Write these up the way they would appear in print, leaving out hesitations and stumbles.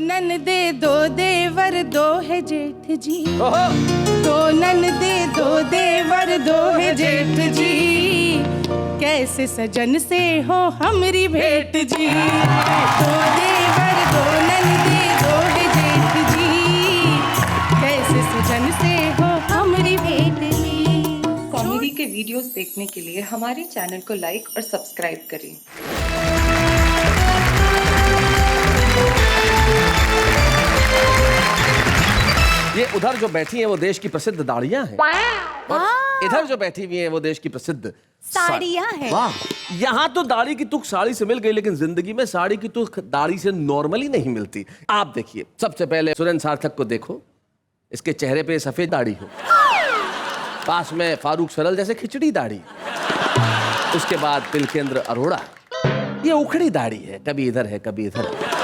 ननदे दो देवर दो है जेठ जी, दो ननदे दो देवर दो है जेठ जी, कैसे सजन से हो हमरी भेंट जी। दो देवर दो ननदे दो है जेठ जी, कैसे सजन से हो हमरी भेंट जी। कॉमेडी के वीडियोस देखने के लिए हमारे चैनल को लाइक और सब्सक्राइब करें। ये उधर जो बैठी हैं वो देश की प्रसिद्ध दाढ़ियां हैं और इधर जो बैठी हुई हैं वो देश की प्रसिद्ध साड़ियां हैं। वाह, यहाँ तो दाढ़ी की तुक साड़ी से मिल गई, लेकिन जिंदगी में साड़ी की तुक दाढ़ी से नॉर्मली नहीं मिलती। आप देखिए, सबसे पहले सुरेंद्र सार्थक को देखो, इसके चेहरे पे सफेद दाढ़ी हो, पास में फारूक सरल जैसे खिचड़ी दाढ़ी, उसके बाद तिलकेंद्र अरोड़ा, ये उखड़ी दाढ़ी है, कभी इधर है कभी इधर है।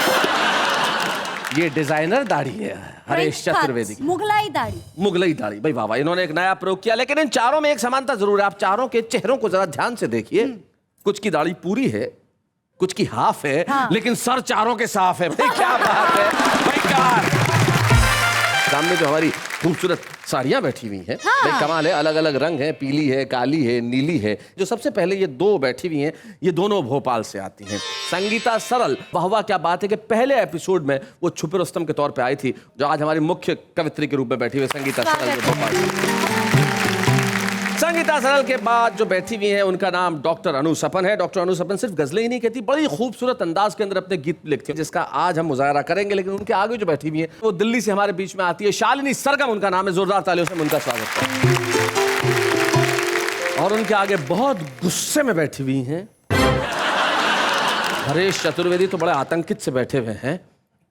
ये डिजाइनर दाढ़ी है हरेश चतुर्वेदी की, मुगलाई दाढ़ी। मुगलई दाढ़ी, भाई वाह वाह, इन्होंने एक नया प्रयोग किया। लेकिन इन चारों में एक समानता जरूर है, आप चारों के चेहरों को जरा ध्यान से देखिए। कुछ की दाढ़ी पूरी है, कुछ की हाफ है, हाँ। लेकिन सर चारों के साफ है। भाई क्या बात है, भाई क्या। सामने जो हमारी खूबसूरत साड़ियां बैठी हुई हैं, हाँ। भाई कमाल है, अलग अलग रंग है, पीली है, काली है, नीली है। जो सबसे पहले ये दो बैठी हुई हैं, ये दोनों भोपाल से आती हैं। संगीता सरल, वाह वाह क्या बात है कि पहले एपिसोड में वो छुपे रुस्तम के तौर पे आई थी, जो आज हमारी मुख्य कवित्री के रूप में बैठी हुई संगीता सरल भोपाल से। संगीता सरल के बाद जो बैठी हुई हैं उनका नाम डॉक्टर अनु सपन है। डॉक्टर अनु सपन सिर्फ गजलें ही नहीं कहती, बड़ी खूबसूरत अंदाज के अंदर अपने गीत लिखती हैं, जिसका आज हम मुजाहरा करेंगे। लेकिन उनके आगे जो बैठी हुई हैं वो दिल्ली से हमारे बीच में आती है, शालिनी सरगम उनका नाम है। जोरदार तालियों से उनका स्वागत करें। और उनके आगे बहुत गुस्से में बैठी हुई हैं हरेश चतुर्वेदी, तो बड़े आतंकित से बैठे हुए हैं।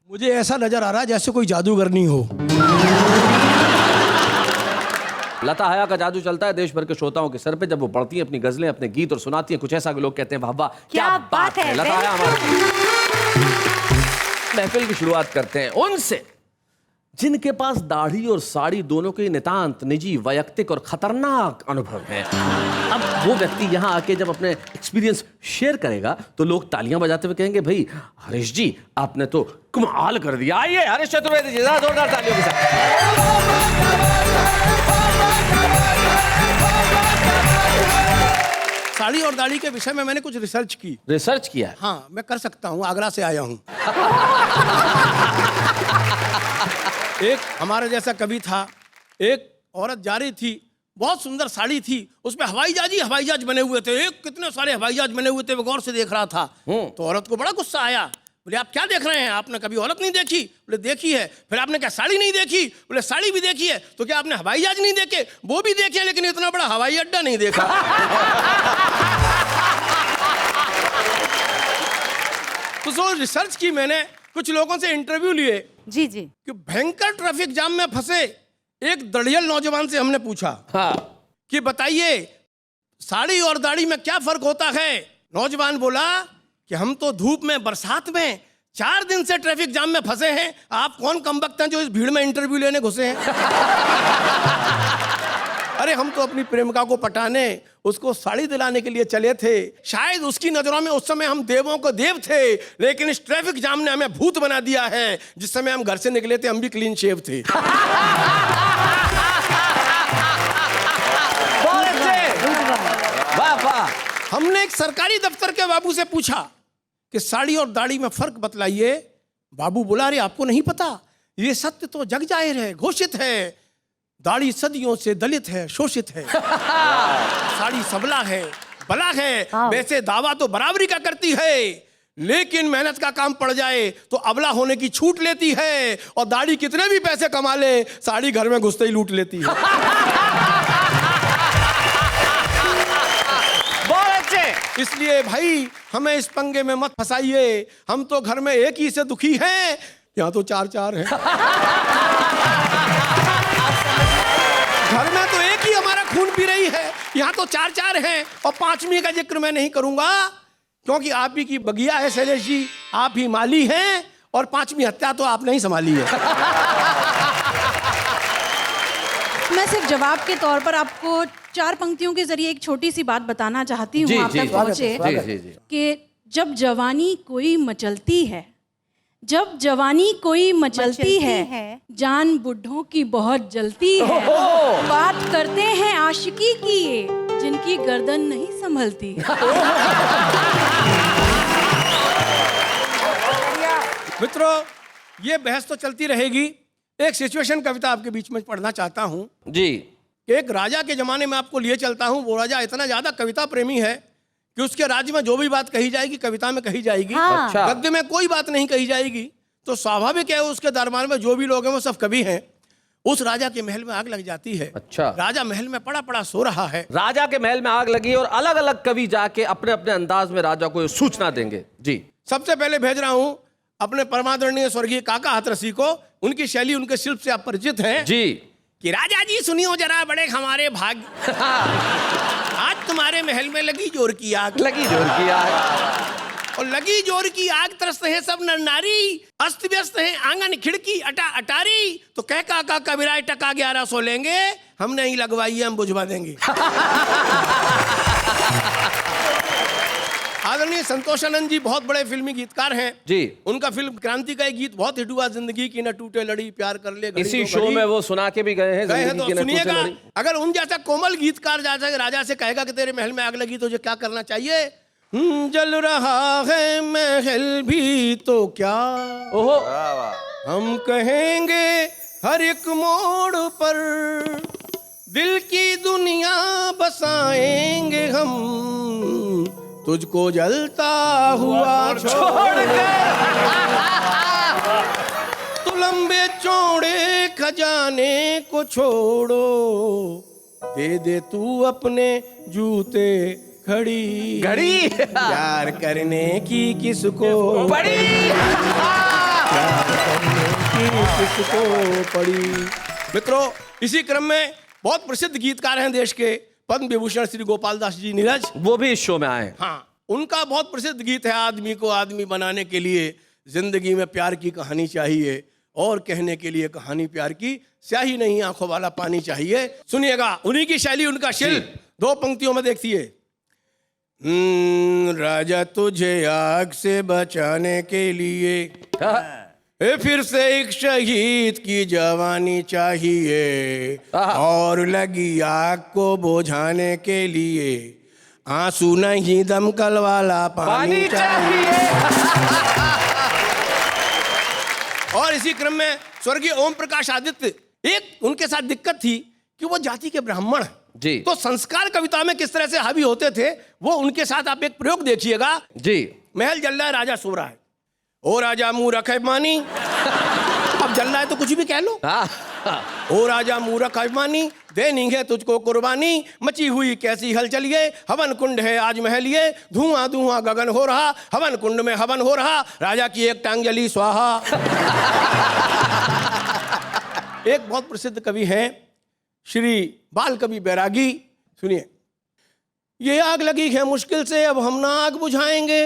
मुझे ऐसा नजर आ रहा है जैसे कोई जादूगरनी हो। लता हया का जादू चलता है देश भर के श्रोताओं के सर पे जब वो पढ़ती हैं अपनी गजलें, अपने गीत और सुनाती हैं कुछ ऐसा कि लोग कहते हैं वाह वाह क्या बात है। लता हया हमारे महफिल की शुरुआत करते हैं उनसे जिनके पास दाढ़ी और साड़ी दोनों के नितांत निजी, वैयक्तिक और खतरनाक अनुभव हैं। अब वो व्यक्ति यहाँ आके जब अपने एक्सपीरियंस शेयर करेगा तो लोग तालियां बजाते हुए कहेंगे भाई हरीश जी आपने तो कमाल कर दिया। आइए हरीश चतुर्वेदी जी, जोरदार तालियों के साथ। साड़ी और दाढ़ी के विषय में मैंने कुछ रिसर्च की। रिसर्च किया है? हाँ, मैं कर सकता हूँ, आगरा से आया हूँ। एक हमारे जैसा कवि था, एक औरत जा रही थी, बहुत सुंदर साड़ी थी, उसमें हवाई जहाज बने हुए थे, एक कितने सारे हवाई जहाज बने हुए थे, वो गौर से देख रहा था। तो औरत को बड़ा गुस्सा आया, बोले आप क्या देख रहे हैं, आपने कभी औरत नहीं देखी? बोले देखी है। फिर आपने क्या साड़ी नहीं देखी? बोले साड़ी भी देखी है। तो क्या आपने हवाई जहाज नहीं देखे? वो भी देखे, लेकिन इतना बड़ा हवाई अड्डा नहीं देखा। तो सो रिसर्च की मैंने, कुछ लोगों से इंटरव्यू लिए जी जी, कि भयंकर ट्रैफिक जाम में फंसे एक दड़ियल नौजवान से हमने पूछा कि बताइए साड़ी और दाढ़ी में क्या फर्क होता है। नौजवान बोला कि हम तो धूप में, बरसात में 4 दिन से ट्रैफिक जाम में फंसे हैं, आप कौन कमबख्त हैं जो इस भीड़ में इंटरव्यू लेने घुसे हैं। अरे हम तो अपनी प्रेमिका को पटाने, उसको साड़ी दिलाने के लिए चले थे। शायद उसकी नजरों में उस समय हम देवों को देव थे, लेकिन इस ट्रैफिक जाम ने हमें भूत बना दिया है। जिस समय हम घर से निकले थे हम भी क्लीन शेव थे। वाह वाह। हमने एक सरकारी दफ्तर के बाबू से पूछा कि साड़ी और दाढ़ी में फर्क बतलाइए। बाबू बोला अरे आपको नहीं पता, ये सत्य तो जग जाहिर है, घोषित है। दाढ़ी सदियों से दलित है, शोषित है। साड़ी सबला है, भला है। वैसे दावा तो बराबरी का करती है, लेकिन मेहनत का काम पड़ जाए तो अबला होने की छूट लेती है। और दाढ़ी कितने भी पैसे कमा ले, साड़ी घर में घुसते ही लूट लेती है। बहुत अच्छे। इसलिए भाई हमें इस पंगे में मत फंसाइए। हम तो घर में एक ही से दुखी हैं, यहाँ तो 4-4 हैं। घर में तो एक ही हमारा खून पी रही है, यहाँ तो 4-4 हैं। और 5वीं का जिक्र मैं नहीं करूंगा, क्योंकि आप ही की बगिया है शैलेश जी, आप ही माली हैं, और 5वीं हत्या तो आपने ही संभाली है। मैं सिर्फ जवाब के तौर पर आपको 4 पंक्तियों के जरिए एक छोटी सी बात बताना चाहती हूँ, आप तक पहुंचे कि जब जवानी कोई मचलती है, जब जवानी कोई मचलती है, जान बुढ़ों की बहुत जलती है। बात करते हैं आशिकी की ये, जिनकी गर्दन नहीं संभलती। मित्रों, ये बहस तो चलती रहेगी। एक सिचुएशन कविता आपके बीच में पढ़ना चाहता हूँ। जी। एक राजा के जमाने में आपको लिए चलता हूँ। वो राजा इतना ज्यादा कविता प्रेमी है कि उसके राज्य में जो भी बात कही जाएगी कविता में कही जाएगी। हाँ। अच्छा। गद्य में कोई बात नहीं कही जाएगी। तो स्वाभाविक है उसके दरबार में जो भी लोग हैं वो सब कवि हैं। उस राजा के महल में आग लग जाती है। अच्छा। राजा महल में पड़ा पड़ा सो रहा है। राजा के महल में आग लगी और अलग अलग कवि जाके अपने अपने अंदाज में राजा को ये सूचना देंगे। जी। सबसे पहले भेज रहा हूं अपने परमादरणीय स्वर्गीय काका हाथरसी को। उनकी शैली, उनके शिल्प से आप परिचित हैं जी। कि राजा जी सुनियो जरा बड़े हमारे भाग्य, आज तुम्हारे महल में लगी जोर की आग। लगी जोर की आग। और लगी जोर की आग, त्रस्त है सब नर नारी, अस्त व्यस्त है आंगन खिड़की अटा अटारी। तो कह काका कबीरा टका 1100 लेंगे, हम नहीं लगवाई है, हम बुझवा देंगे। आदरणीय संतोषानंद जी बहुत बड़े फिल्मी गीतकार हैं जी। उनका फिल्म क्रांति का एक गीत बहुत हिट हुआ, जिंदगी की न टूटे लड़ी, प्यार कर ले घड़ी इसी तो शो घड़ी। में वो सुना के भी गए हैं। गए हैं जिंदगी तो की न टूटे सुनिएगा। लड़ी। अगर उन जैसा कोमल गीतकार जैसा राजा से कहेगा कि तेरे महल में आग लगी तो तुझे क्या करना चाहिए? जल रहा है महल भी तो क्या, ओहो। हम कहेंगे हर एक मोड़ पर, दिल की दुनिया बसाएंगे हम, तुझको जलता हुआ छोड़कर। तू लंबे चौड़े खजाने को छोड़ो, दे दे तू अपने जूते घड़ी घड़ी। प्यार करने की किसको बड़ी। प्यार करने की किसको पड़ी। मित्रों, इसी क्रम में बहुत प्रसिद्ध गीतकार हैं देश के, पद्म विभूषण श्री गोपाल दास जी नीरज, वो भी इस शो में आए। हाँ, उनका बहुत प्रसिद्ध गीत है, आदमी को आदमी बनाने के लिए जिंदगी में प्यार की कहानी चाहिए, और कहने के लिए कहानी प्यार की स्याही नहीं आंखों वाला पानी चाहिए। सुनिएगा, उन्हीं की शैली, उनका शिल्प। 2 पंक्तियों में देखिए। राजा तुझे आग से बचाने के लिए फिर से एक शहीद की जवानी चाहिए, और लगी आग को बुझाने के लिए आंसू नहीं दमकल वाला पानी चाहिए। और इसी क्रम में स्वर्गीय ओम प्रकाश आदित्य, एक उनके साथ दिक्कत थी कि वो जाति के ब्राह्मण जी। तो संस्कार कविता में किस तरह से हावी होते थे, वो उनके साथ आप एक प्रयोग देखिएगा। जी। महल जल रहा है, राजा सो रहा है। ओ राजा मूरख अभिमानी, अब जल रहा है तो कुछ भी कह लो। ओ राजा मूरख अभिमानी, देनी है तुझको कुर्बानी, मची हुई कैसी हलचल ये, हवन कुंड है आज महल ये, धुआं धुआं गगन हो रहा, हवन कुंड में हवन हो रहा, राजा की एक टांग जली स्वाहा। एक बहुत प्रसिद्ध कवि हैं श्री बाल कवि बैरागी, सुनिए। ये आग लगी है मुश्किल से, अब हम ना आग बुझाएंगे,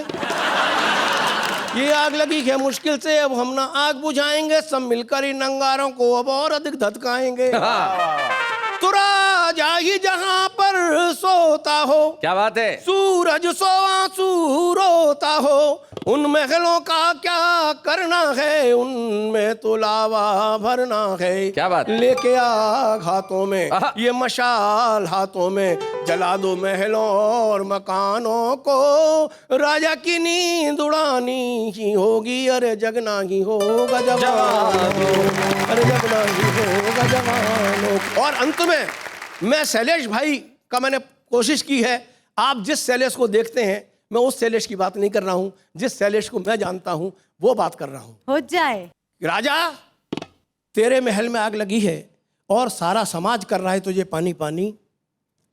ये आग लगी है मुश्किल से, अब हम ना आग बुझाएंगे, सब मिलकर इन अंगारों को अब और अधिक धधकाएंगे। तो राजा ही जहां पर सोता हो, क्या बात है। सूरज सोआ रोता हो, उन महलों का क्या करना है, उनमें तो लावा भरना है। क्या बात। लेके आग हाथों में, ये मशाल हाथों में, जला दो महलों और मकानों को, राजा की नींद उड़ानी ही होगी, अरे जगना ही होगा जवानों, अरे जगना ही होगा जवानों। और अंत में मैं शैलेश भाई का मैंने कोशिश की है, आप जिस शैलेश को देखते हैं मैं उस शैलेश की बात नहीं कर रहा हूं, जिस शैलेश को मैं जानता हूं वो बात कर रहा हूं। हो जाए। राजा, तेरे महल में आग लगी है और सारा समाज कर रहा है तुझे पानी पानी,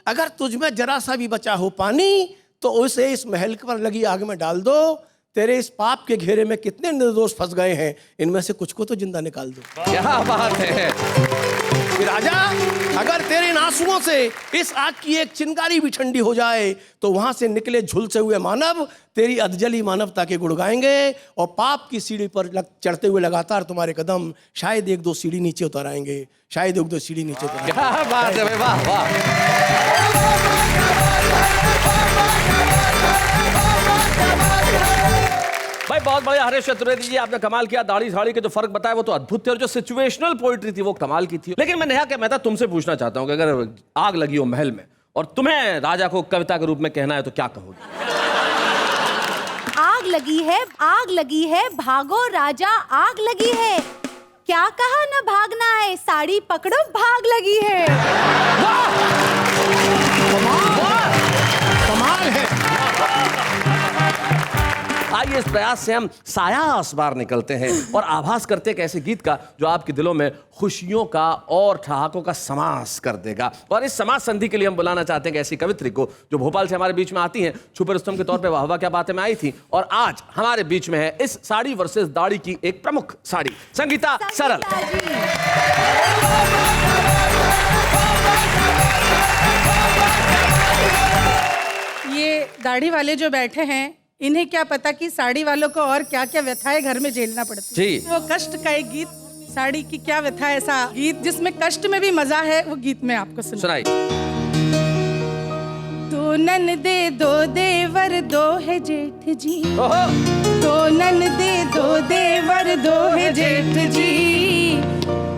अगर तुझ में जरा सा भी बचा हो पानी तो उसे इस महल पर लगी आग में डाल दो। तेरे इस पाप के घेरे में कितने निर्दोष फंस गए हैं, इनमें से कुछ को तो जिंदा निकाल दो। क्या बात है। राजा, अगर तेरे इन आंसुओं से इस आग की एक चिंगारी भी ठंडी हो जाए तो वहां से निकले झुलसे हुए मानव तेरी अधजली मानवता के गुण गाएंगे, और पाप की सीढ़ी पर चढ़ते हुए लगातार तुम्हारे कदम शायद 1-2 सीढ़ी नीचे उतर आएंगे, शायद 1-2 सीढ़ी नीचे उतर आएंगे। क्या बात है, वाह वाह। भाई बहुत बढ़िया हरीश चतुर्वेदी जी, आपने कमाल किया। दाढ़ी झाड़ी के जो फर्क बताया वो तो अद्भुत थे, और जो सिचुएशनल पोइट्री थी वो कमाल की थी। लेकिन मैं नेहा के मेहता तुमसे पूछना चाहता हूँ कि अगर आग लगी हो महल में और तुम्हें राजा को कविता के रूप में कहना है तो क्या कहोगे? आग लगी है, भागो राजा, आग लगी है। क्या कहा न भागना है, साड़ी पकड़ो, भाग लगी है। कमाल है। आइए इस प्रयास से हम सायास बार निकलते हैं और आभास करते हैं ऐसे गीत का जो आपके दिलों में खुशियों का और ठहाकों का समास कर देगा। और इस समास संधि के लिए हम बुलाना चाहते हैं ऐसी कवित्री को जो भोपाल से हमारे बीच में आती हैं, छुपे रुस्तम के तौर पे वाह वाह क्या बातें में आई थी, और आज हमारे बीच में है इस साड़ी वर्सेस दाढ़ी की एक प्रमुख साड़ी, संगीता सरल। ये दाढ़ी वाले जो बैठे हैं, इन्हें क्या पता कि साड़ी वालों को और क्या क्या व्यथाएं घर में झेलना पड़ती है। जी। वो कष्ट का एक गीत, साड़ी की क्या व्यथा, ऐसा गीत जिसमें कष्ट में भी मजा है, वो गीत मैं आपको सुनाई। दो ननदे दो देवर दो है जेठ जी, दो ननदे दो देवर दो है जेठ जी,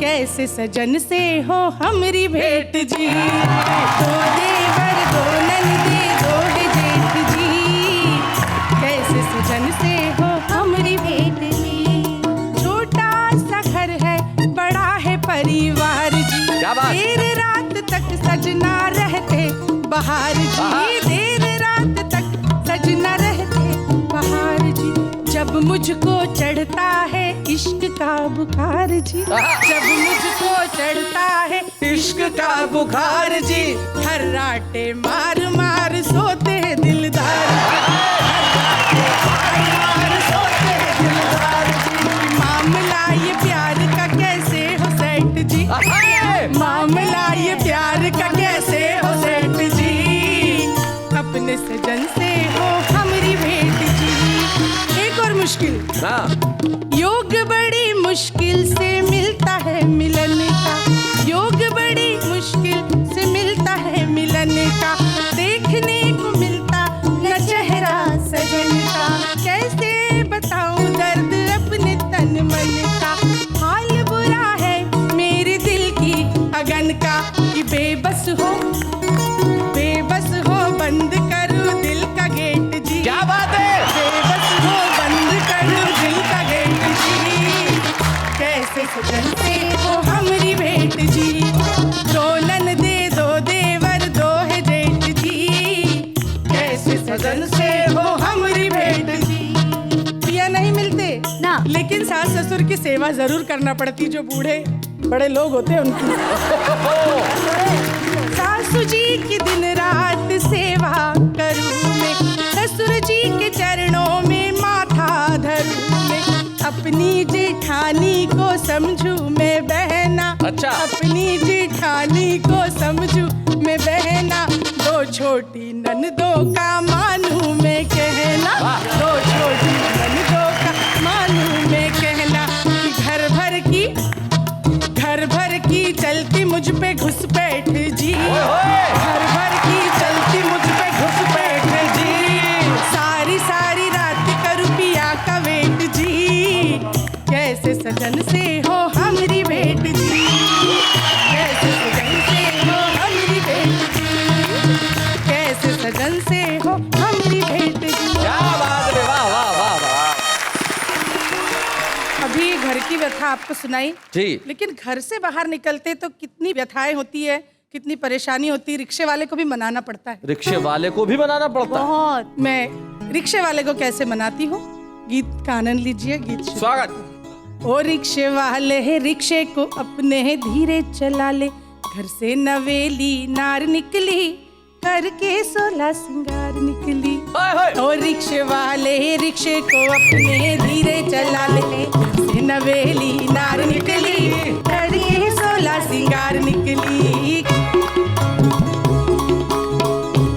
कैसे सजन से हो हमरी भेंट जी। दो देवर दो ननदे दो है जेठ जी, कैसे सजन से हो हमरी भेंट जी। छोटा सा घर है, बड़ा है परिवार जी, क्या बात? देर रात तक सजना रहते बहार जी, देर रात तक सजना रहते बहार जी। जब मुझको चढ़ता है इश्क का बुखार जी, जब मुझको चढ़ता है इश्क का बुखार जी, हर राटे मार मार सोते हैं दिलदार जी, मार मार सोते हैं दिलदार जी। मामला ये प्यार का कैसे हो सेठ जी, मामला ये प्यार का कैसे हो सेठ जी, अपने सजन से हो हमरी भेंट जी। एक और मुश्किल, योग बड़ी मुश्किल से मिलता है मिलन का, योग बड़ी मुश्किल से मिलता है मिलन का, देखने को मिलता न चेहरा सजन का, कैसे बताऊं दर्द अपने तन मन का, हाल बुरा है मेरे दिल की अगन का, कि बेबस हो बंद करो दिल का गेट जी। क्या बात है? बेबस हो बंद करो दिल का गेट जी, कैसे सजन से हो हमरी भेंट जी। दो ननदे दो देवर दो है जेठ जी, कैसे सजन से हो हमरी भेंट जी। पिया नहीं मिलते ना, लेकिन सास ससुर की सेवा जरूर करना पड़ती, जो बूढ़े बड़े लोग होते हैं उनकी। सासू जी की दिन रात सेवा करूं मैं, ससुर जी के चरणों में माथा धरूं मैं, अपनी जेठानी को समझूं मैं बहना, अच्छा। अपनी जेठानी को समझूं मैं बहना, दो छोटी ननदों का मानूं मैं कहना, दो छोटी ननदों का मानूं मैं कहना, कि घर भर की चलती मुझ पे घुसपैठ जी, घर भर की चलती मुझ पे घुसपैठ जी, सारी सारी रात करूं पिया का वेट जी, कैसे सजन से हो हमरी भेंट जी, कैसे सजन से हो हमरी भेंट जी, कैसे सजन से हो हमरी भेंट जी। क्या बात है, वाह वाह वाह वाह। अभी घर की व्यथा आपको सुनाई जी। लेकिन घर से बाहर निकलते तो कितनी व्यथाएं होती है, कितनी परेशानी होती है। रिक्शे वाले को भी मनाना पड़ता है, रिक्शे वाले को भी बनाना पड़ता है। बहुत। मैं रिक्शे वाले को कैसे मनाती हूँ, गीत का आनंद लीजिए। गीत शुरू। स्वागत। ओ रिक्शे वाले है, रिक्शे को अपने है धीरे चला ले, घर से नवेली नार निकली, करके 16 सिंगार निकली। ओ रिक्शे वाले रिक्शे को अपने धीरे चला ले, घर से नवेली नार निकली, करके 16 सिंगार निकली।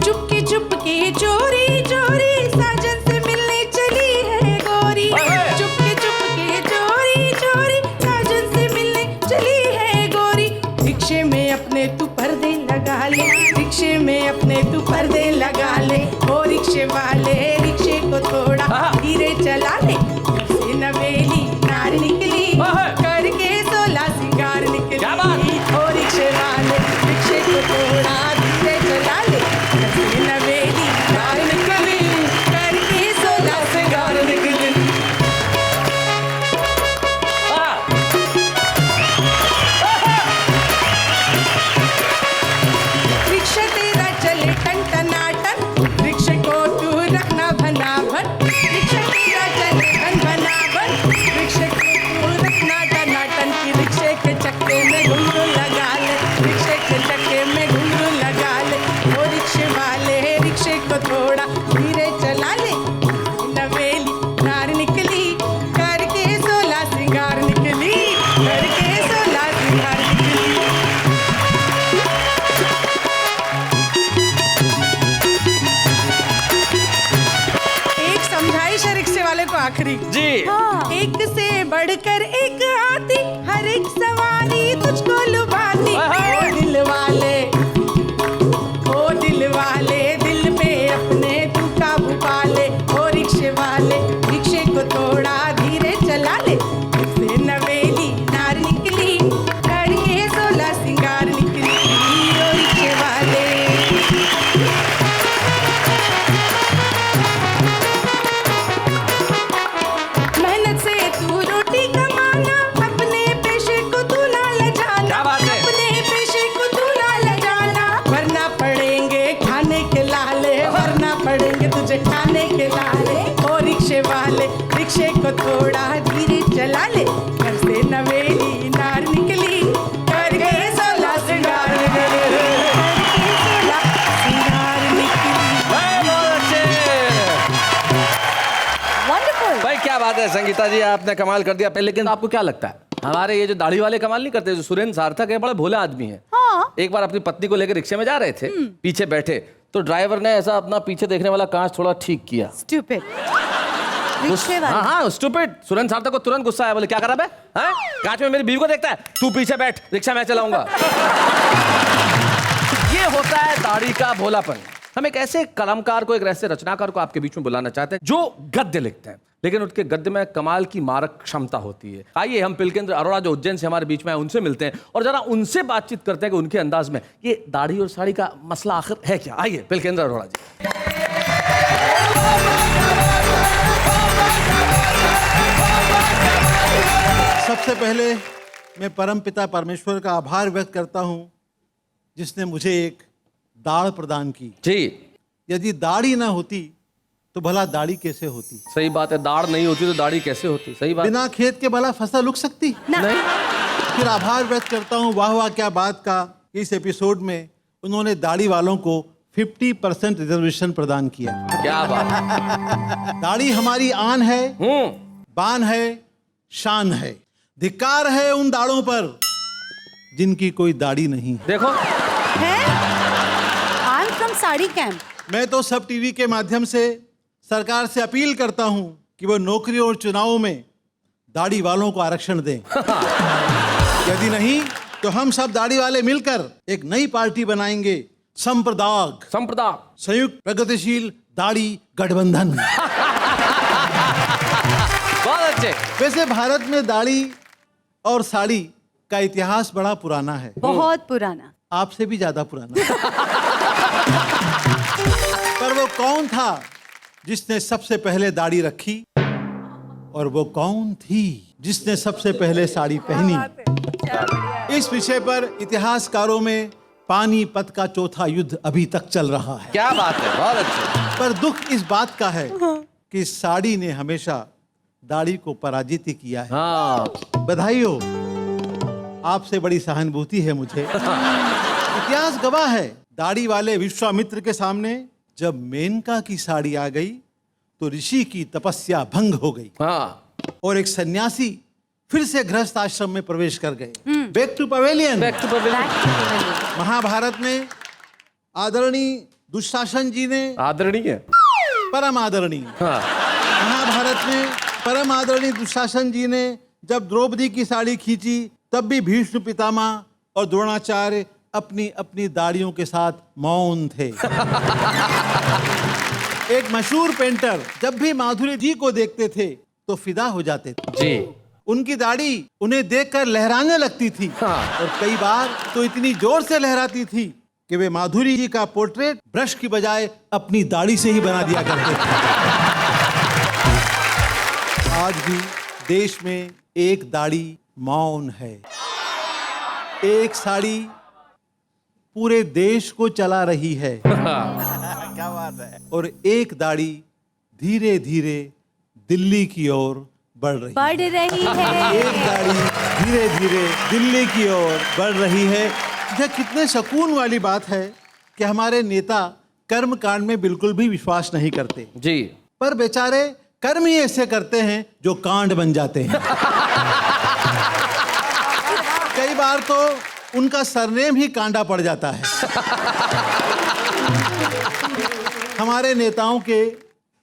चुपके चुपके चोरी चोरी साजन से मिलने चली है गोरी, चुपके चुपके चोरी चोरी साजन से मिलने चली है गोरी, रिक्शे में अपने तू पर्दे लगा ले, रिक्शे में अपने तू पर्दे लगा ले, ओ रिक्शे वाले रिक्शे को थोड़ा धीरे चला ले, आखिरी जी। एक से बढ़कर एक आती, हर एक सवारी तुझको लुभाती। ओ दिल वाले, ओ दिल वाले, दिल पे अपने तू काबू पा ले। ओ रिक्शे वाले, रिक्शे को थोड़ा धीरे चला ले। से नवेली नार निकली, करिए 16 सिंगार निकली। ओ रिक्शे वाले, मेहनत से तू रोटी कमाना, अपने पेशे को तू ना लजाना। क्या बात है? अपने पेशे को तू ना लजाना, वरना पड़ेंगे खाने के लाले, वरना पड़ेंगे तुझे खाने के लाले। ओ रिक्शे वाले, रिक्शे को थोड़ा धीरे चला ले। घर से नवेली नार निकली, करके 16 सिंगार निकली। करके 16 सिंगार निकली। बहुत अच्छे। वंडरफुल। भाई क्या बात है संगीता जी, आपने कमाल कर दिया। लेकिन आपको क्या लगता है, हमारे ये जो दाढ़ी वाले कमाल नहीं करते? जो सुरेंद्र सार्थक है, बड़ा भोला आदमी है। हाँ। एक बार अपनी पत्नी को लेकर रिक्शे में जा रहे थे, पीछे बैठे, तो ड्राइवर ने ऐसा अपना पीछे देखने वाला कांच थोड़ा ठीक किया। स्टूपिड। रिक्शे वाले। हाँ, स्टूपिड। सुरेंद्र सार्थक को तुरंत गुस्सा आया, बोले क्या करा बे? हैं? कांच में मेरी बीवी को देखता है, तू पीछे बैठ, रिक्शा मैं चलाऊंगा। ये होता है दाढ़ी का भोलापन। हम एक ऐसे कलाकार को, एक ऐसे रचनाकार को आपके बीच में बुलाना चाहते हैं जो गद्य लिखते हैं, लेकिन उनके गद्य में कमाल की मारक क्षमता होती है। आइए हम पिलकेंद्र अरोड़ा जो उज्जैन से हमारे बीच में आए, उनसे मिलते हैं और जरा उनसे बातचीत करते हैं कि उनके अंदाज में ये दाढ़ी और साड़ी का मसला आखिर है क्या। आइए पिलकेंद्र अरोड़ा जी। सबसे पहले मैं परमपिता परमेश्वर का आभार व्यक्त करता हूं, जिसने मुझे एक दाढ़ प्रदान की। जी यदि दाढ़ी ना होती तो भला दाढ़ी कैसे होती? सही बात है, दाढ़ नहीं होती तो दाढ़ी कैसे होती? सही बात। बिना खेत के भला फसल उग सकती? नहीं। फिर आभार व्यक्त करता हूं, वाह वाह क्या बात का, इस एपिसोड में उन्होंने दाढ़ी वालों को 50% रिजर्वेशन प्रदान किया। क्या बात। दाढ़ी हमारी आन है, बान है, शान है। धिक्कार है उन दाढ़ों पर जिनकी कोई दाढ़ी नहीं है। देखो है? I'm from sari camp. मैं तो सब टीवी के माध्यम से सरकार से अपील करता हूं कि वो नौकरी और चुनावों में दाढ़ी वालों को आरक्षण दें। यदि नहीं तो हम सब दाढ़ी वाले मिलकर एक नई पार्टी बनाएंगे, संप्रदाय संयुक्त प्रगतिशील दाढ़ी गठबंधन। बहुत अच्छे। वैसे भारत में दाढ़ी और साड़ी का इतिहास बड़ा पुराना है, बहुत पुराना, आपसे भी ज्यादा पुराना। पर वो कौन था जिसने सबसे पहले दाढ़ी रखी, और वो कौन थी जिसने सबसे पहले साड़ी पहनी? इस विषय पर इतिहासकारों में पानीपत का चौथा युद्ध अभी तक चल रहा है। क्या बात है, बहुत अच्छे। पर दुख इस बात का है कि साड़ी ने हमेशा दाढ़ी को पराजित किया है। हाँ। बधाई हो, आपसे बड़ी सहानुभूति है मुझे। इतिहास गवाह है, दाढ़ी वाले विश्वामित्र के सामने जब मेनका की साड़ी आ गई तो ऋषि की तपस्या भंग हो गई। हाँ। और एक सन्यासी फिर से गृहस्थ आश्रम में प्रवेश कर गए। Back to pavilion. महाभारत में आदरणीय दुशासन जी ने, आदरणीय, परम आदरणीय, हाँ। महाभारत में परम आदरणीय दुशासन जी ने जब द्रौपदी की साड़ी खींची, तब भी भीष्म पितामह और द्रोणाचार्य अपनी अपनी दाढ़ियों के साथ मौन थे। एक मशहूर पेंटर जब भी माधुरी जी को देखते थे तो फिदा हो जाते थे। जी। उनकी दाढ़ी उन्हें देखकर लहराने लगती थी। हाँ। और कई बार तो इतनी जोर से लहराती थी कि वे माधुरी जी का पोर्ट्रेट ब्रश की बजाय अपनी दाढ़ी से ही बना दिया करते थे। आज भी देश में एक दाढ़ी मौन है। एक साड़ी पूरे देश को चला रही है। क्या बात है। और एक दाढ़ी धीरे धीरे दिल्ली की ओर बढ़ रही है। एक दाढ़ी धीरे धीरे दिल्ली की ओर बढ़ रही है। यह कितने सुकून वाली बात है कि हमारे नेता कर्म कांड में बिल्कुल भी विश्वास नहीं करते जी, पर बेचारे कर्म ही ऐसे करते हैं जो कांड बन जाते हैं। कई बार तो उनका सरनेम ही कांडा पड़ जाता है। हमारे नेताओं के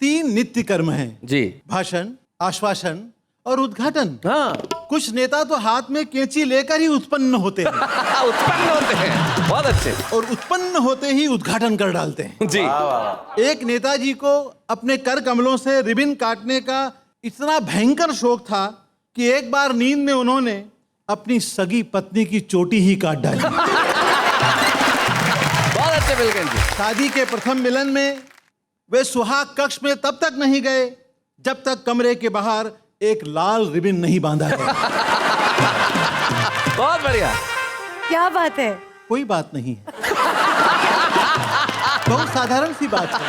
3 नित्य कर्म हैं जी। भाषण, आश्वासन और उद्घाटन। हाँ कुछ नेता तो हाथ में कैंची लेकर ही उत्पन्न होते हैं उत्पन्न होते हैं, बहुत अच्छे और उत्पन्न होते ही उद्घाटन कर डालते हैं। जी। एक नेताजी को अपने कर कमलों से रिबन काटने का इतना भयंकर शौक था कि एक बार नींद में उन्होंने अपनी सगी पत्नी की चोटी ही काट डाली। बहुत अच्छे बिल्कुल जी। शादी के प्रथम मिलन में वे सुहाग कक्ष में तब तक नहीं गए जब तक कमरे के बाहर एक लाल रिबन नहीं बांधा गया। बहुत बढ़िया। क्या बात है। कोई बात नहीं है, बहुत साधारण सी बात है।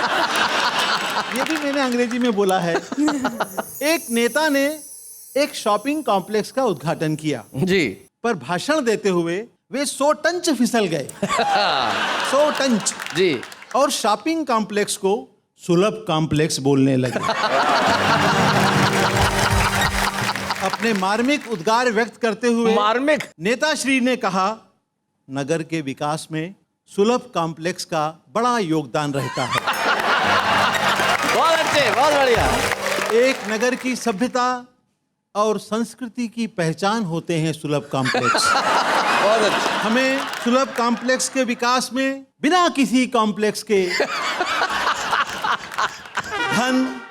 ये भी मैंने अंग्रेजी में बोला है। एक नेता ने एक शॉपिंग कॉम्प्लेक्स का उद्घाटन किया जी। पर भाषण देते हुए वे 100 टंच फिसल गए। 100 टंच जी। और शॉपिंग कॉम्प्लेक्स को सुलभ कॉम्प्लेक्स बोलने लगे। अपने मार्मिक उद्गार व्यक्त करते हुए मार्मिक नेता श्री ने कहा, नगर के विकास में सुलभ कॉम्प्लेक्स का बड़ा योगदान रहता है। बहुत अच्छे, बहुत बढ़िया। एक नगर की सभ्यता और संस्कृति की पहचान होते हैं सुलभ कॉम्प्लेक्स। बहुत अच्छे। हमें सुलभ कॉम्प्लेक्स के विकास में बिना किसी कॉम्प्लेक्स के धन,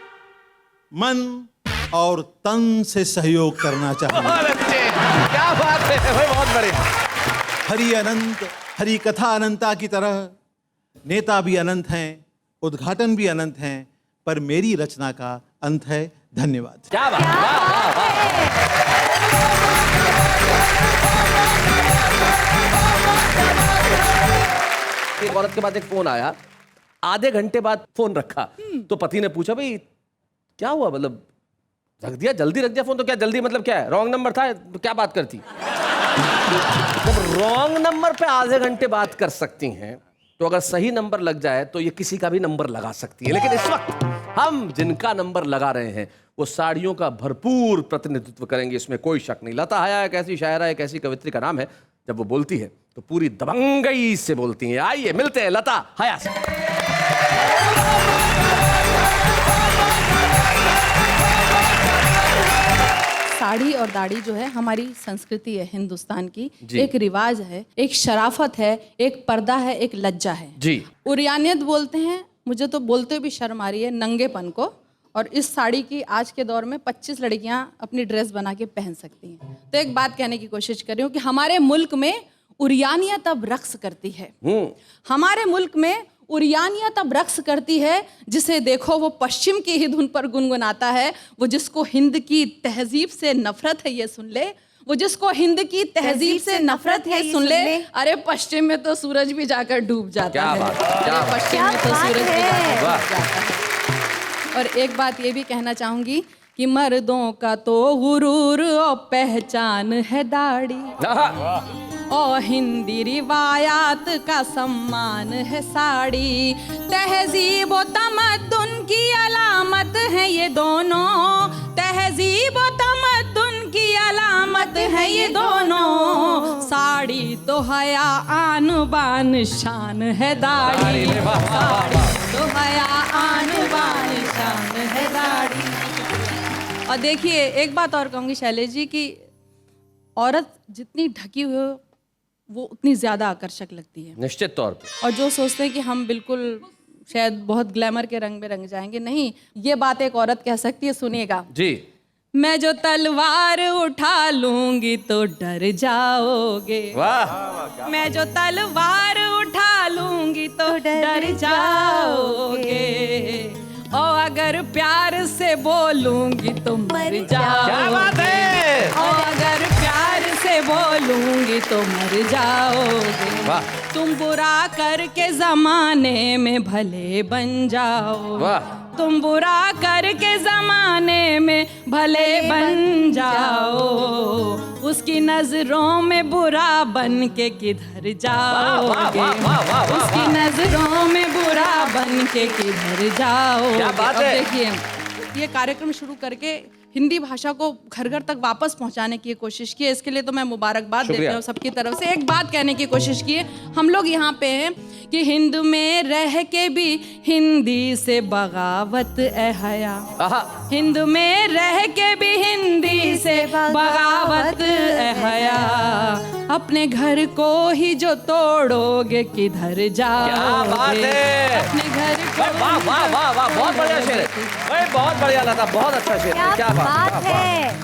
मन और तन से सहयोग करना चाहिए। बहुत अच्छे, क्या बात है भाई, बहुत बढ़िया। हरि अनंत, हरि कथा अनंता की तरह नेता भी अनंत हैं, उद्घाटन भी अनंत हैं, पर मेरी रचना का अंत है। धन्यवाद। क्या बात, वाह वाह वाह। एक औरत के बाद एक फोन आया, आधे घंटे बाद फोन रखा तो पति ने पूछा, भाई क्या हुआ, मतलब रख दिया, जल्दी रख दिया फोन, तो क्या जल्दी मतलब क्या है, रॉन्ग नंबर था तो क्या बात करती। जब रॉन्ग नंबर पे आधे घंटे बात कर सकती हैं तो अगर सही नंबर लग जाए तो ये किसी का भी नंबर लगा सकती है। लेकिन इस वक्त हम जिनका नंबर लगा रहे हैं वो साड़ियों का भरपूर प्रतिनिधित्व करेंगे, इसमें कोई शक नहीं। लता हया एक ऐसी शायरा, एक ऐसी कवित्री का नाम है, जब वो बोलती है तो पूरी दबंगई से बोलती हैं। आइए मिलते हैं लता हया से। साड़ी और दाढ़ी जो है हमारी संस्कृति है हिंदुस्तान की, जी। एक रिवाज है, एक शराफत है, एक पर्दा है, एक लज्जा है जी। उरियानियत बोलते हैं, मुझे तो बोलते भी शर्म आ रही है, नंगेपन को। और इस साड़ी की आज के दौर में 25 लड़कियां अपनी ड्रेस बना के पहन सकती हैं। तो एक बात कहने की कोशिश कर रही हूँ कि हमारे मुल्क में उरियानियत अब रक्स करती है। हमारे मुल्क में उरियानियत अब रक्स करती है, जिसे देखो वो पश्चिम की ही धुन पर गुनगुनाता है। वो जिसको हिंद की तहजीब से नफरत है ये सुन ले, वो जिसको हिंद की तहजीब से नफरत है सुन ले। अरे पश्चिम में तो सूरज भी जाकर डूब जाता है। अरे पश्चिम में तो सूरज भी जाकर डूब जाता है। और एक बात ये भी कहना चाहूंगी कि मर्दों का तो गुरूर और पहचान है दाढ़ी, और हिंदी रिवायात का सम्मान है साड़ी। तहजीब व तमद्दुन की अलामत है ये दोनों, तहजीब व तमद्दुन की अलामत है ये दोनों। साड़ी तो हया आन बान शान है दाढ़ी, साड़ी तो हया आन बान शान है दाढ़ी। और देखिए एक बात और कहूँगी शैलेश जी कि औरत जितनी ढकी हुई हो वो उतनी ज़्यादा आकर्षक लगती है, निश्चित तौर पे। और जो सोचते हैं कि हम बिल्कुल शायद बहुत ग्लैमर के रंग में रंग जाएंगे, नहीं, ये बात एक औरत कह सकती है। सुनिएगा जी। मैं जो तलवार उठा लूंगी तो डर जाओगे, वाह। मैं जो तलवार उठा लूंगी तो डर जाओगे, और अगर प्यार से बोलूंगी तो मर जाओगे। क्या बात है। और अगर प्यार से बोलूंगी तो मर जाओगे। वाह। तुम बुरा करके जमाने में भले बन जाओ, वाह। तुम बुरा करके जमाने में भले बन जाओ, उसकी नजरों में बुरा बन के किधर जाओगे, उसकी नजरों में बुरा बन के किधर जाओगे। क्या बात है। अब देखिए ये कार्यक्रम शुरू करके हिंदी भाषा को घर घर तक वापस पहुंचाने की कोशिश की है। इसके लिए तो मैं मुबारकबाद देती हूँ सबकी तरफ से। एक बात कहने की कोशिश की है, हम लोग यहाँ पे हैं कि हिंद में रह के भी हिंदी से बगावत ए हया, हिंद में रह के भी हिंदी से बगावत ए हया, अपने घर को ही जो तोड़ोगे किधर जाओगे, अपने घर को। वाह वाह वाह वाह, बहुत बढ़िया शेर है, बहुत बढ़िया लगा, बहुत अच्छा शेर है, क्या बात है।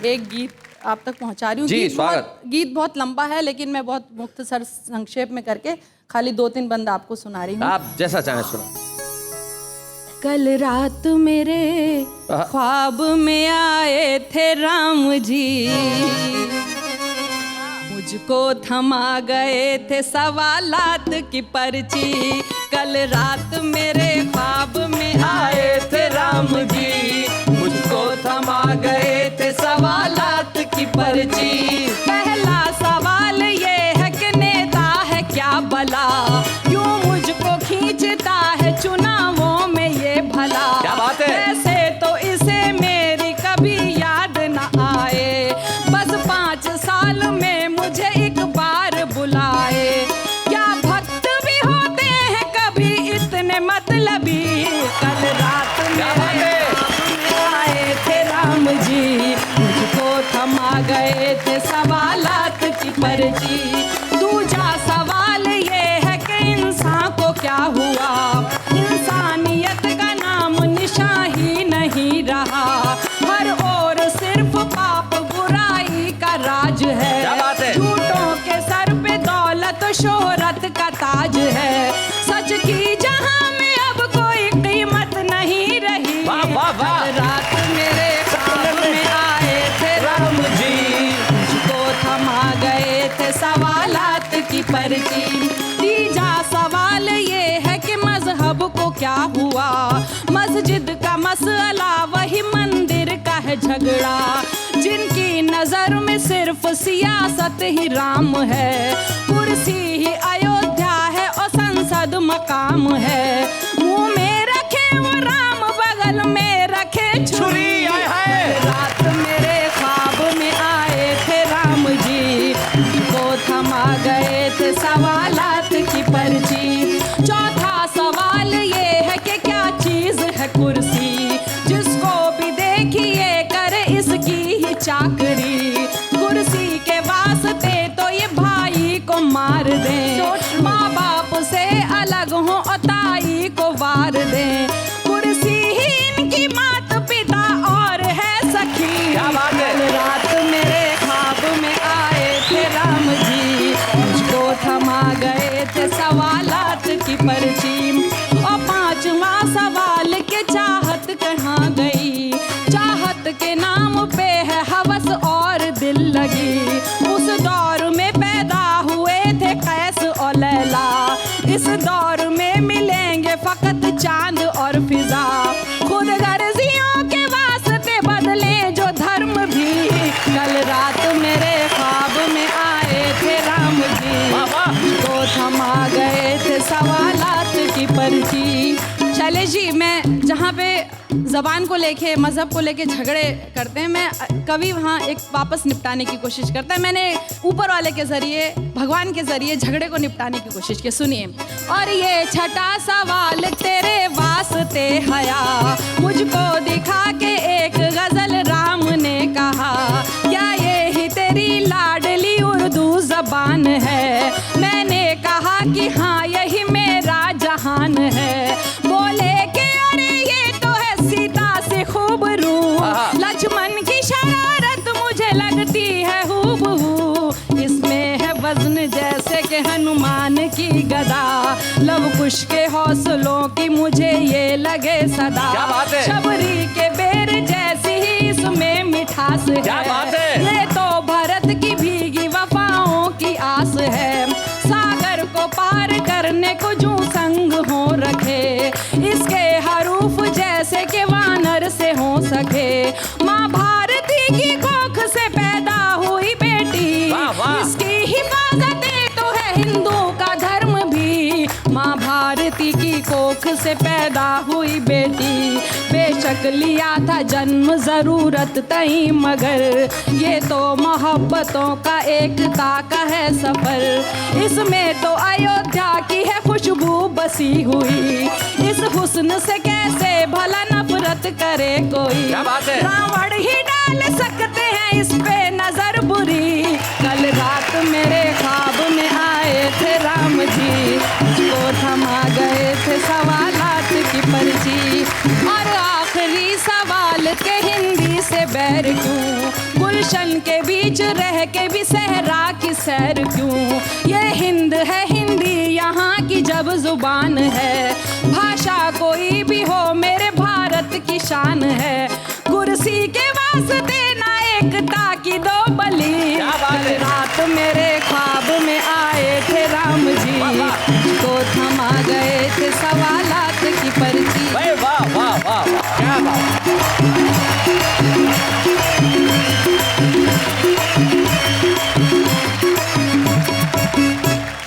एक गीत आप तक पहुंचा रही हूँ। जी, स्वागत। गीत बहुत लंबा है, लेकिन मैं बहुत मुख्तसर संक्षेप में करके खाली 2-3 बंद आपको सुना रही हूँ। आप जैसा चाहें सुना। कल रात मेरे ख्वाब में आए थे राम जी, मुझको थमा गए थे सवालात की पर्ची। कल रात मेरे ख्वाब में आए थे राम जी, मुझको थमा गए थे सवालात की पर्ची। पहला सवाल ये है कि नेता है क्या भला, क्यों मुझको खींचता है चुनावों में ये भला। क्या बात है। वैसे तो इसे मेरी कभी याद न आए, बस 5 साल में मुझे एक बार बुलाए। क्या भक्त भी होते हैं कभी इतने मतलबी। कल रात मेरे आए थे राम जी, मुझको थमा गए थे सवालात की पर्ची। दूसरा सवाल ये है कि इंसान को क्या हुआ, इंसानियत का नाम निशान ही नहीं रहा, हर ओर सिर्फ पाप बुराई का राज है। क्या बात है। झूठों के सर पे दौलत शोहरत का ताज है, सच की जहां में अब कोई कीमत नहीं रही। वाह वाह वाह। कल रात मेरे ख्वाब में आए थे राम जी, मुझको थमा गए थे सवालात की पर्ची। तीजा सवाल ये है कि मजहब को क्या हुआ, मस्जिद का मसला वही मंदिर का है झगड़ा। जिनकी नजर में सिर्फ सियासत ही राम है, कुर्सी ही अयोध्या है और संसद मकाम है। मुंह में रखे वो राम, बगल में रखे छुरी। रात मेरे ख्वाब में आए थे राम जी, को थमा गए थे सवालात की पर्ची। चौथा सवाल ये है कि क्या चीज है कुर्सी, जिसको भी देखिए करे इसकी ही चाकरी। कुर्सी के वास्ते तो ये भाई को मार दें, माँ बाप से अलग हो और ताई को वार दें। कुर्सी ही इनकी माता पिता और है सखी। क्या बात है। कल रात मेरे ख्वाब में आए थे राम जी, मुझको थमा गए थे सवालात की पर्ची। और 5वां सवाल के चाहत कहाँ गई, चाहत के नाम पे है हवस और दिल लगी। उस दौर में पैदा हुए थे कैस और लैला, इस दौर में मिलेंगे फकत चांद और फिजा। खुद गर्जियों के वास्ते बदले जो धर्म भी। कल रात मेरे ख्वाब में आए थे राम जी, को थमा गए थे सवालात की पर्ची। शैलेश जी, मैं जहाँ पे ज़बान को लेके मज़हब को लेके झगड़े करते हैं, मैं कवि वहाँ एक वापस निपटाने की कोशिश करता है। मैंने ऊपर वाले के ज़रिए, भगवान के ज़रिए झगड़े को निपटाने की कोशिश की। सुनिए। और ये छठा सवाल तेरे वास्ते हया, मुझको दिखा के एक गज़ल राम ने कहा, क्या ये ही तेरी लाडली उर्दू ज़बान है। मैंने कहा कि हाँ यही मेरा जहान है। बोले कि अरे ये तो है सीता से खूब रू, लक्ष्मण की शरारत मुझे लगती है हूबहू। इसमें है वजन जैसे कि हनुमान की गदा, लव कुश के हौसलों की मुझे ये लगे सदा। क्या बात है। शबरी के बेर जैसी ही इसमें मिठास है। क्या बात है। ये तो भरत की भीगी वफाओं की आस है, सागर को पार करने को जो संग हो रखे, इसके हरूफ जैसे के वानर से हो सके। माँ भारती की कोख से पैदा हुई बेटी, वाह, वाह। इसकी हिफाजत तो है हिंदू का धर्म भी। माँ भारती की कोख से पैदा हुई बेटी, बेशक बेशक लिया था जन्म जरूरत तई, मगर ये तो मोहब्बतों का एकता का है सफर। इसमें तो अयोध्या की है खुशबू बसी हुई, इस हुस्न से कैसे भला नफरत करे कोई। क्या बात है? रावण ही डाल सकते हैं इस पे नजर बुरी। कल रात मेरे ख्वाब में आए थे राम जी, उसको थमा गए थे सवालात की पर्ची। और आखिरी सवाल के हिंदी से बैर क्यों, गुलशन के बीच रह के भी सहरा की सैर क्यों। ये हिंद है हिंदी यहाँ की जब जुबान है, भाषा कोई भी हो मेरे भारत की शान है। कुर्सी के वास्ते ना एकता की दो बलि, कल रात मेरे ख्वाब में आए थे राम जी, को थमा गए थे सवालात की पर्ची। वाह वाह वाह वाह, क्या बात।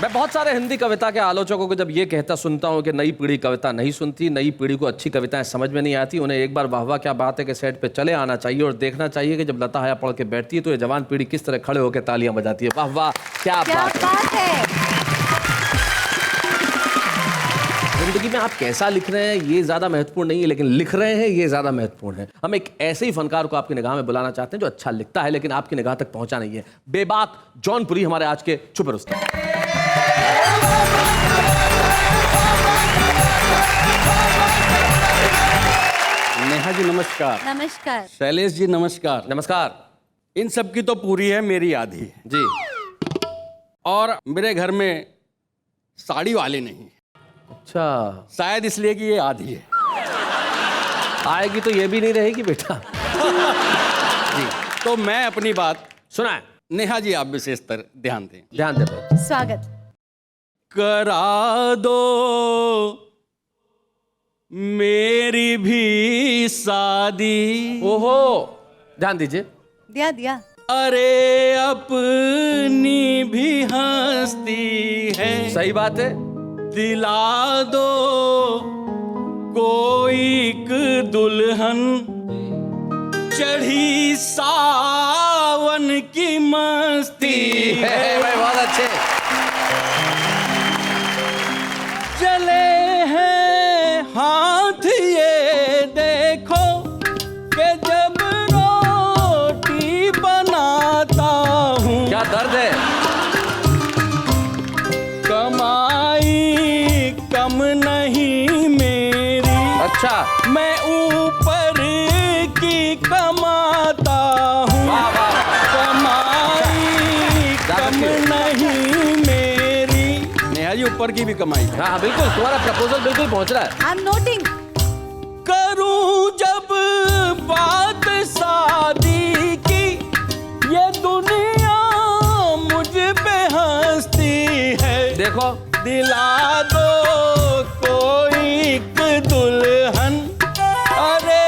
मैं बहुत सारे हिंदी कविता के आलोचकों को जब ये कहता सुनता हूँ कि नई पीढ़ी कविता नहीं सुनती, नई पीढ़ी को अच्छी कविताएं समझ में नहीं आती, उन्हें एक बार वाह वाह क्या बात है के सेट पे चले आना चाहिए और देखना चाहिए कि जब लता हया पढ़ के बैठती है तो ये जवान पीढ़ी किस तरह खड़े होकर तालियां बजाती है। वाह वाह क्या बात है। जिंदगी में आप कैसा लिख रहे हैं ये ज्यादा महत्वपूर्ण नहीं है, लेकिन लिख रहे हैं ये ज्यादा महत्वपूर्ण है। हम एक ऐसे ही फनकार को आपकी निगाह में बुलाना चाहते हैं जो अच्छा लिखता है लेकिन आपकी निगाह तक पहुंचा नहीं है। बेबाक जौनपुरी हमारे आज के छुपे रुस्तम। नेहा जी नमस्कार। नमस्कार। शैलेश जी नमस्कार। नमस्कार। इन सब की तो पूरी है, मेरी आधी है जी। और मेरे घर में साड़ी वाले नहीं, अच्छा, शायद इसलिए कि ये आधी है। आएगी तो ये भी नहीं रहेगी बेटा। जी, तो मैं अपनी बात सुनाए। नेहा जी आप विशेषतर ध्यान दें। ध्यान दे भाई। स्वागत। करा दो मेरी भी शादी। ओहो, ध्यान दीजिए। दिया दिया। अरे अपनी भी हस्ती है। सही बात है। दिला दो कोई एक दुल्हन, चढ़ी सावन की मस्ती है। भाई बहुत अच्छे। चले हैं हाथ ये देखो कि जब रोटी बनाता हूँ, क्या दर्द है। कमाई कम नहीं मेरी, अच्छा, मैं ऊपर की कमाता हूँ। वाह वाह। कमाई कम नहीं मेरी। नेहा जी ऊपर की भी कमाई है। हाँ बिल्कुल, तुम्हारा प्रपोजल बिल्कुल पहुंच रहा है। I am noting. करूं जब बात शादी की, ये दुनिया मुझ पे हंसती है। देखो, दिला दो कोई एक दुल्हन, अरे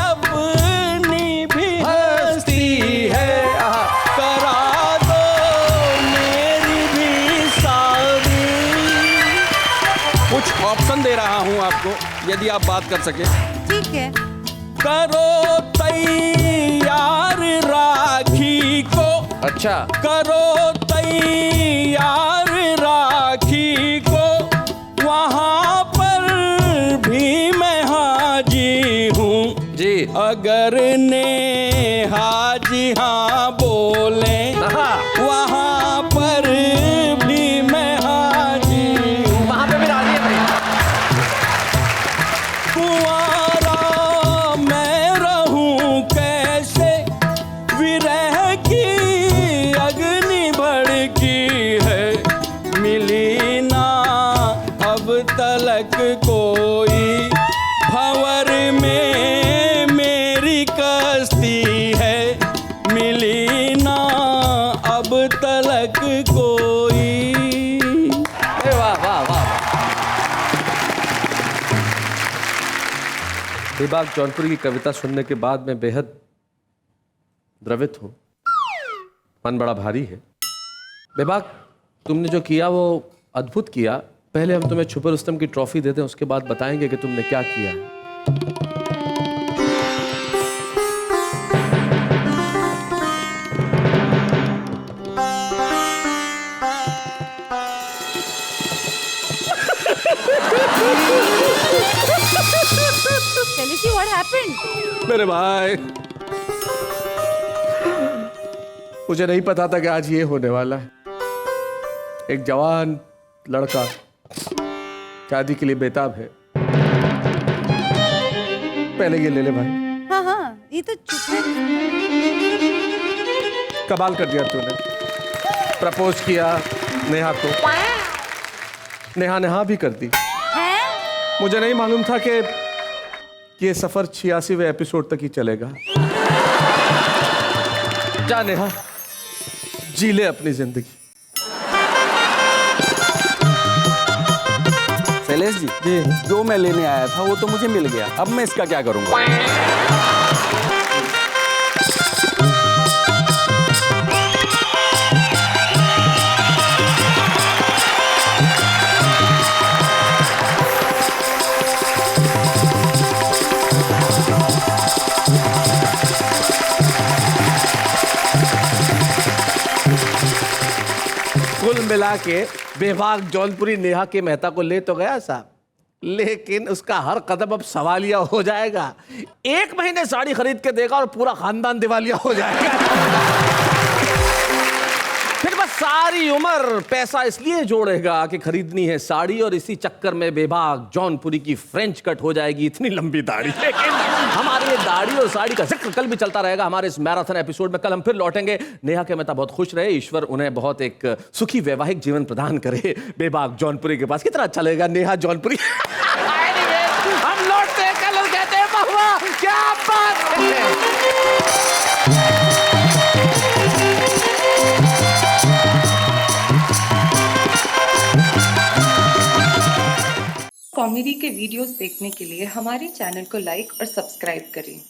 अपनी भी हंसती है। करा दो मेरी भी शादी। कुछ ऑप्शन दे रहा हूं आपको, यदि आप बात कर सके। ठीक है। करो तैयार राखी को, अच्छा, करो तैयार राखी को, वहाँ पर भी मैं हाजी हूँ जी। अगर नेहा जी हाँ बोले, वहाँ पर भी मैं हाजी हूँ। वहां पे भी राजी है भाई। कुंवारा मैं रहूं कैसे, विरह की अग्नि भड़की है। मिली ना अब तलक कोई, भंवर में मेरी कश्ती है। मिली ना अब तलक कोई। वाह वाह वाह। बेबाक जौनपुरी की कविता सुनने के बाद मैं बेहद द्रवित हूँ, मन बड़ा भारी है। बेबाक तुमने जो किया वो अद्भुत किया। पहले हम तुम्हें छुपे रुस्तम की ट्रॉफी देते हैं, उसके बाद बताएंगे कि तुमने क्या किया है। Shailesh ji, what happened? मेरे भाई, मुझे नहीं पता था कि आज ये होने वाला है। एक जवान लड़का शादी के लिए बेताब है। पहले ये ले ले भाई। हाँ हाँ, ये तो चुप है। कमाल कर दिया तूने। प्रपोज किया नेहा को, नेहा ने हाँ भी कर दी। हैं? मुझे नहीं मालूम था कि ये सफर 86वें एपिसोड तक ही चलेगा। जा नेहा, जी ले अपनी जिंदगी। शैलेश जी, जो मैं लेने आया था वो तो मुझे मिल गया, अब मैं इसका क्या करूंगा? कुल मिला के बेबाक जौनपुरी नेहा के मेहता को ले तो गया साहब, लेकिन उसका हर कदम अब सवालिया हो जाएगा। 1 महीने साड़ी खरीद के देगा और पूरा खानदान दिवालिया हो जाएगा। फिर बस सारी उम्र पैसा इसलिए जोड़ेगा कि खरीदनी है साड़ी, और इसी चक्कर में बेबाक जौनपुरी की फ्रेंच कट हो जाएगी इतनी लंबी दाढ़ी। लेकिन हमारी ये दाढ़ी और साड़ी का जिक्र कल भी चलता रहेगा हमारे इस मैराथन एपिसोड में। कल हम फिर लौटेंगे। नेहा के मेहता बहुत खुश रहे, ईश्वर उन्हें बहुत एक सुखी वैवाहिक जीवन प्रदान करे बेबाक जौनपुरी के पास। कितना अच्छा लगेगा नेहा जौनपुरी। हम लौटते हैं कल और कहते हैं बहुआ क्या बात है। कॉमेडी के वीडियोस देखने के लिए हमारे चैनल को लाइक और सब्सक्राइब करें।